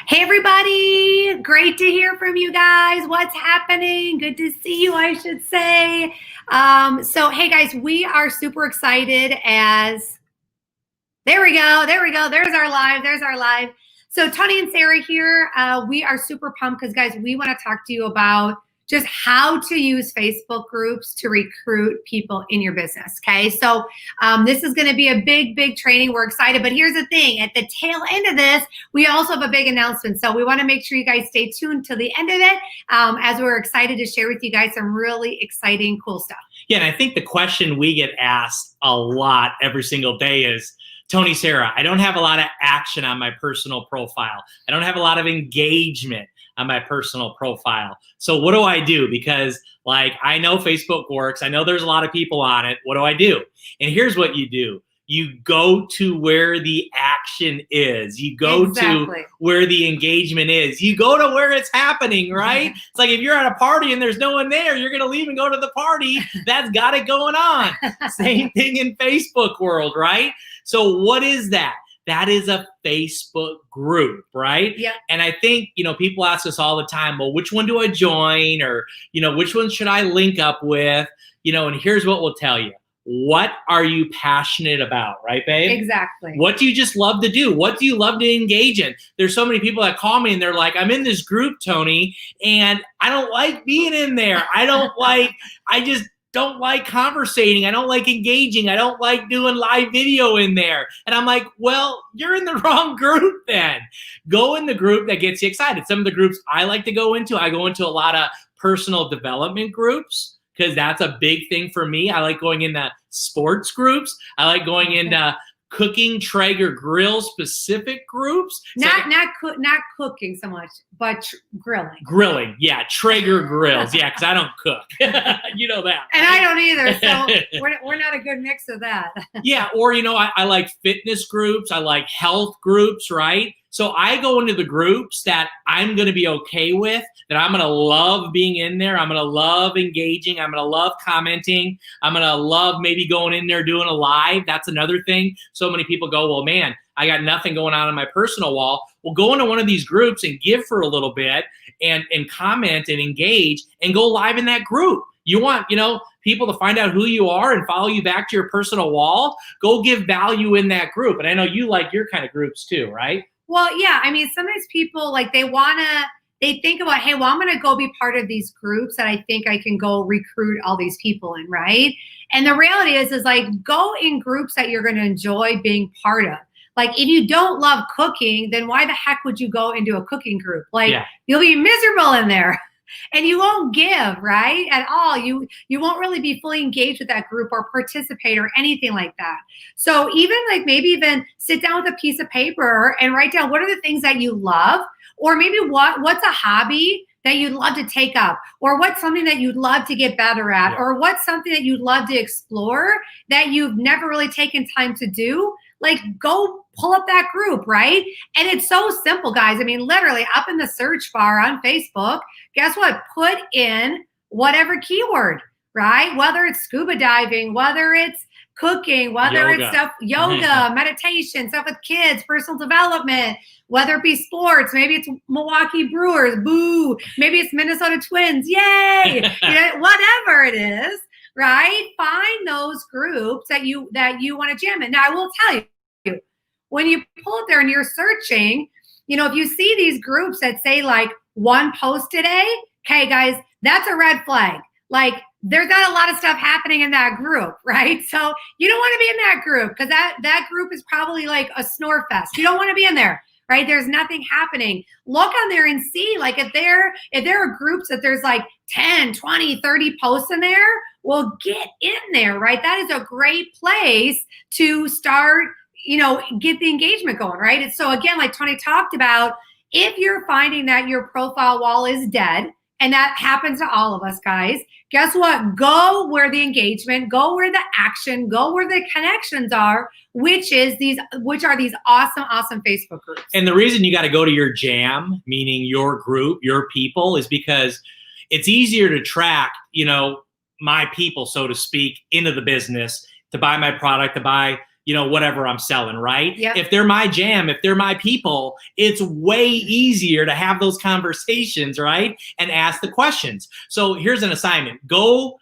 Hey everybody, great to hear from you guys. What's happening? Good to see you, I should say. So hey guys, we are super excited as there we go. There's our live. So Tony and Sarah here. We are super pumped because guys, we want to talk to you about just how to use Facebook groups to recruit people in your business. Okay, so this is going to be a big training. We're excited, but here's the thing: at the tail end of this, we also have a big announcement. So we want to make sure you guys stay tuned till the end of it, as we're excited to share with you guys some really exciting, cool stuff. Yeah, and I think the question we get asked a lot every single day is, Tony, Sarah, I don't have a lot of action on my personal profile. I don't have a lot of engagement on my personal profile. So what do I do? Because I know Facebook works. I know there's a lot of people on it. What do I do? And here's what you do. You go to where the action is. You go to where the engagement is. You go to where it's happening, right? It's like if you're at a party and there's no one there, you're going to leave and go to the party. That's got it going on. Same thing in Facebook world, right? So what is that? That is a Facebook group, right? Yeah. And I think, people ask us all the time, well, which one do I join? Or, which one should I link up with? And here's what we'll tell you. What are you passionate about, right, babe? Exactly. What do you just love to do? What do you love to engage in? There's so many people that call me and they're like, I'm in this group, Tony, and I don't like being in there. I just don't like conversating. I don't like engaging. I don't like doing live video in there. And I'm like, well, you're in the wrong group then. Go in the group that gets you excited. Some of the groups I like to go into, I go into a lot of personal development groups because that's a big thing for me. I like going into sports groups. I like going into cooking, Traeger grill specific groups. Not cooking so much, but grilling. Grilling, yeah, Traeger grills, yeah, because I don't cook. You know that. And I don't either, so we're not a good mix of that. Yeah, or I like fitness groups. I like health groups, right? So I go into the groups that I'm going to be okay with, that I'm going to love being in there. I'm going to love engaging. I'm going to love commenting. I'm going to love maybe going in there doing a live. That's another thing. So many people go, well, man, I got nothing going on my personal wall. Well, go into one of these groups and give for a little bit and comment and engage and go live in that group. You want, people to find out who you are and follow you back to your personal wall. Go give value in that group. And I know you like your kind of groups too, right? Well, yeah. I mean, sometimes people they think about, hey, well, I'm going to go be part of these groups that I think I can go recruit all these people in, right? And the reality is go in groups that you're going to enjoy being part of. If you don't love cooking, then why the heck would you go into a cooking group? You'll be miserable in there. And you won't give, right, at all. You won't really be fully engaged with that group or participate or anything like that. So even maybe even sit down with a piece of paper and write down what are the things that you love, or maybe what's a hobby that you'd love to take up, or what's something that you'd love to get better at, or what's something that you'd love to explore that you've never really taken time to do. Go pull up that group, right? And it's so simple, guys. I mean, literally up in the search bar on Facebook, guess what? Put in whatever keyword, right? Whether it's scuba diving, whether it's cooking, whether it's stuff, yoga, meditation, stuff with kids, personal development, whether it be sports, maybe it's Milwaukee Brewers, boo, maybe it's Minnesota Twins, yay, whatever it is, right? Find those groups that you want to jam in. Now, I will tell you, when you pull it there and you're searching, if you see these groups that say one post today, okay, guys, that's a red flag. There's not a lot of stuff happening in that group, right? So you don't want to be in that group because that group is probably a snore fest. You don't want to be in there, right? There's nothing happening. Look on there and see if there are groups that there's 10, 20, 30 posts in there, well, get in there, right? That is a great place to start, get the engagement going, right? And so again, like Tony talked about, if you're finding that your profile wall is dead, and that happens to all of us, guys, guess what? Go where the engagement, go where the action, go where the connections are, which are these awesome Facebook groups. And the reason you got to go to your jam, meaning your group, your people, is because it's easier to track, my people, so to speak, into the business, to buy my product, to buy whatever I'm selling, right? Yep. If they're my jam, if they're my people, it's way easier to have those conversations, right? And ask the questions. So here's an assignment. Go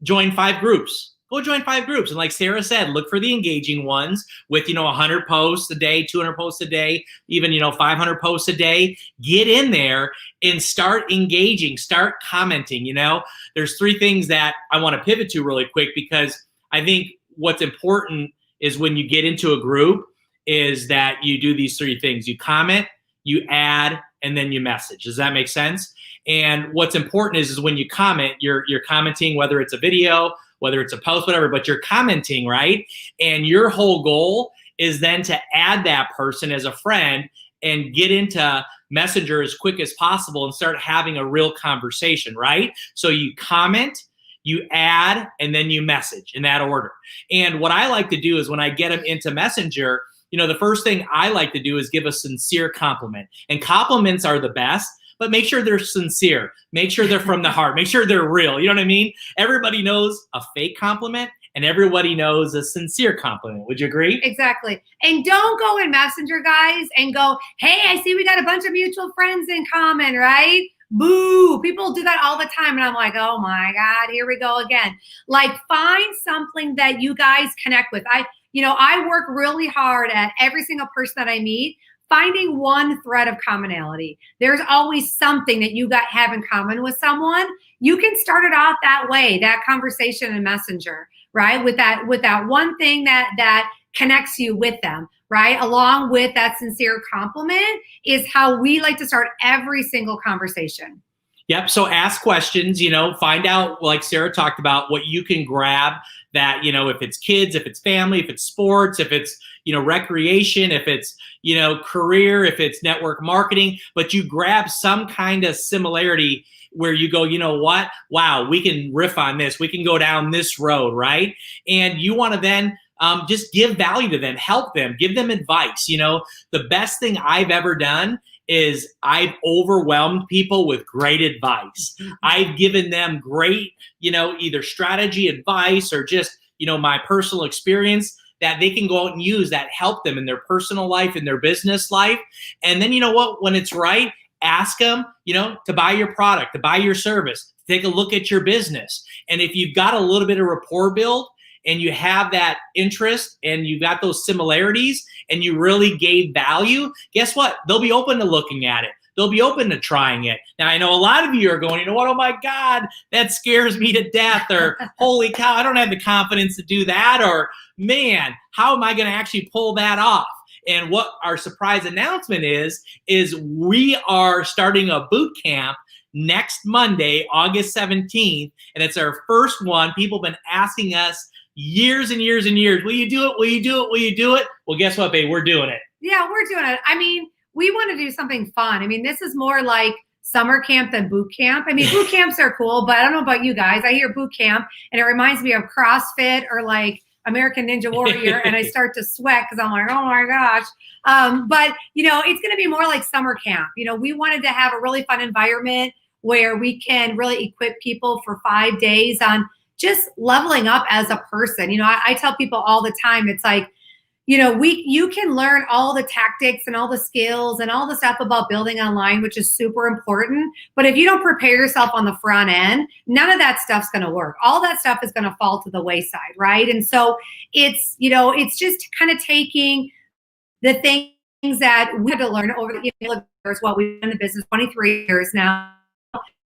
join 5 groups. Go join 5 groups. And like Sarah said, look for the engaging ones with, 100 posts a day, 200 posts a day, even, 500 posts a day. Get in there and start engaging, start commenting. There's 3 things that I want to pivot to really quick, because I think what's important is when you get into a group is that you do these 3 things. You comment, you add, and then you message. Does that make sense? And what's important is when you comment, you're commenting, whether it's a video, whether it's a post, whatever, but you're commenting, right? And your whole goal is then to add that person as a friend and get into Messenger as quick as possible and start having a real conversation, right? So you comment, you add, and then you message in that order. And what I like to do is when I get them into Messenger, the first thing I like to do is give a sincere compliment. And compliments are the best, but make sure they're sincere. Make sure they're from the heart. Make sure they're real. You know what I mean? Everybody knows a fake compliment and everybody knows a sincere compliment. Would you agree? Exactly. And don't go in Messenger, guys, and go, hey, I see we got a bunch of mutual friends in common, right? Boo. People do that all the time. And I'm like, oh my God, here we go again. Like, find something that you guys connect with. I work really hard at every single person that I meet, finding one thread of commonality. There's always something that you have in common with someone. You can start it off that way, that conversation in Messenger, right? With that one thing that connects you with them, right? Along with that sincere compliment is how we like to start every single conversation. Yep. So ask questions, find out, like Sarah talked about, what you can grab that, if it's kids, if it's family, if it's sports, if it's, recreation, if it's, career, if it's network marketing, but you grab some kind of similarity where you go, what? Wow, we can riff on this. We can go down this road, right? And you want to then just give value to them, help them, give them advice. The best thing I've ever done is I've overwhelmed people with great advice. I've given them great, either strategy, advice, or just, my personal experience that they can go out and use that help them in their personal life, in their business life. And then, when it's right, ask them, to buy your product, to buy your service, take a look at your business. And if you've got a little bit of rapport built, and you have that interest and you got those similarities and you really gave value, guess what? They'll be open to looking at it. They'll be open to trying it. Now, I know a lot of you are going, what? Oh my God, that scares me to death. Or holy cow, I don't have the confidence to do that. Or man, how am I going to actually pull that off? And what our surprise announcement is we are starting a boot camp next Monday, August 17th. And it's our first one. People have been asking us years and years and years, will you do it? Will you do it? Will you do it? Well, guess what, babe? We're doing it. Yeah, we're doing it. We want to do something fun. This is more like summer camp than boot camp. Boot camps are cool, but I don't know about you guys. I hear boot camp and it reminds me of CrossFit or like American Ninja Warrior, and I start to sweat because I'm like, oh my gosh. But it's going to be more like summer camp. We wanted to have a really fun environment where we can really equip people for 5 days on just leveling up as a person. I tell people all the time, it's like, you can learn all the tactics and all the skills and all the stuff about building online, which is super important. But if you don't prepare yourself on the front end, none of that stuff's going to work. All that stuff is going to fall to the wayside, right? And so it's just kind of taking the things that we had to learn over the years. Well, we've been in the business 23 years now.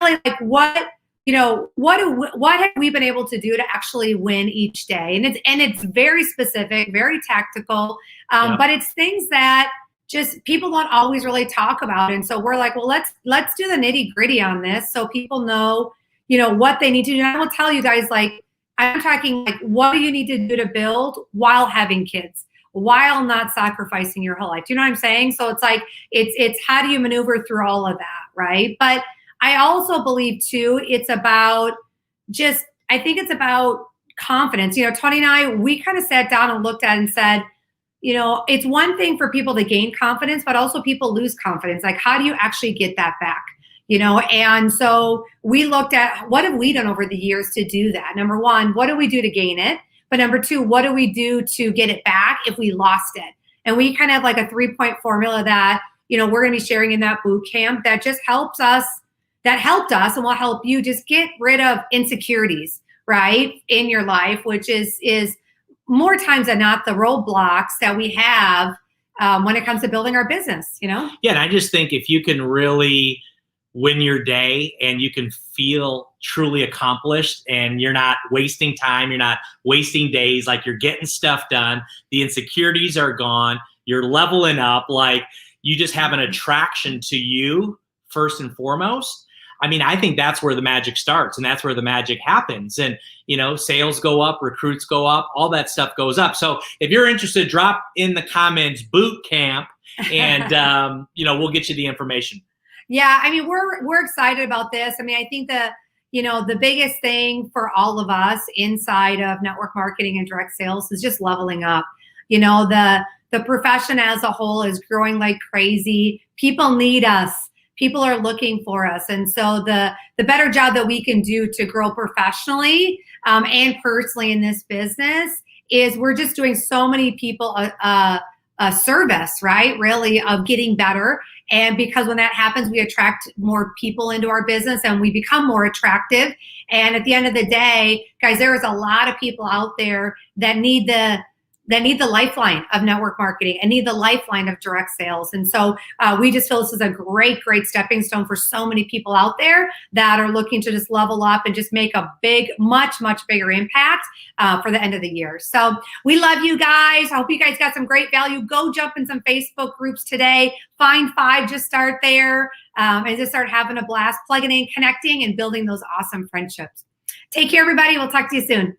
Like what have we been able to do to actually win each day? And it's very specific, very tactical, but it's things that just people don't always really talk about. And so we're like, well, let's do the nitty gritty on this so people know, what they need to do. And I will tell you guys, like, I'm talking like, what do you need to do to build while having kids, while not sacrificing your whole life? Do you know what I'm saying? So it's like, it's how do you maneuver through all of that, right? But I also believe too, it's about I think it's about confidence. Tony and I, we kind of sat down and looked at it and said, it's one thing for people to gain confidence, but also people lose confidence. Like, how do you actually get that back? And so we looked at what have we done over the years to do that? Number one, what do we do to gain it? But number two, what do we do to get it back if we lost it? And we kind of have like a 3-point formula that, you know, we're going to be sharing in that boot camp that just helped us and will help you just get rid of insecurities, right, in your life, which is more times than not the roadblocks that we have when it comes to building our business, you know? Yeah, and I just think if you can really win your day and you can feel truly accomplished and you're not wasting time, you're not wasting days, like you're getting stuff done, the insecurities are gone, you're leveling up, like you just have an attraction to you first and foremost. I mean, I think that's where the magic starts and that's where the magic happens. And, you know, sales go up, recruits go up, all that stuff goes up. So if you're interested, drop in the comments boot camp and, you know, we'll get you the information. Yeah, I mean, we're excited about this. I mean, I think the biggest thing for all of us inside of network marketing and direct sales is just leveling up. You know, the profession as a whole is growing like crazy. People need us. People are looking for us. And so the better job that we can do to grow professionally and personally in this business is we're just doing so many people a service, right? Really, of getting better. And because when that happens, we attract more people into our business and we become more attractive. And at the end of the day, guys, there is a lot of people out there that need the lifeline of network marketing and need the lifeline of direct sales. And so we just feel this is a great stepping stone for so many people out there that are looking to just level up and just make a big, much bigger impact for the end of the year. So we love you guys. I hope you guys got some great value. Go jump in some Facebook groups today. Find 5, just start there and just start having a blast, plugging in, connecting, and building those awesome friendships. Take care, everybody. We'll talk to you soon.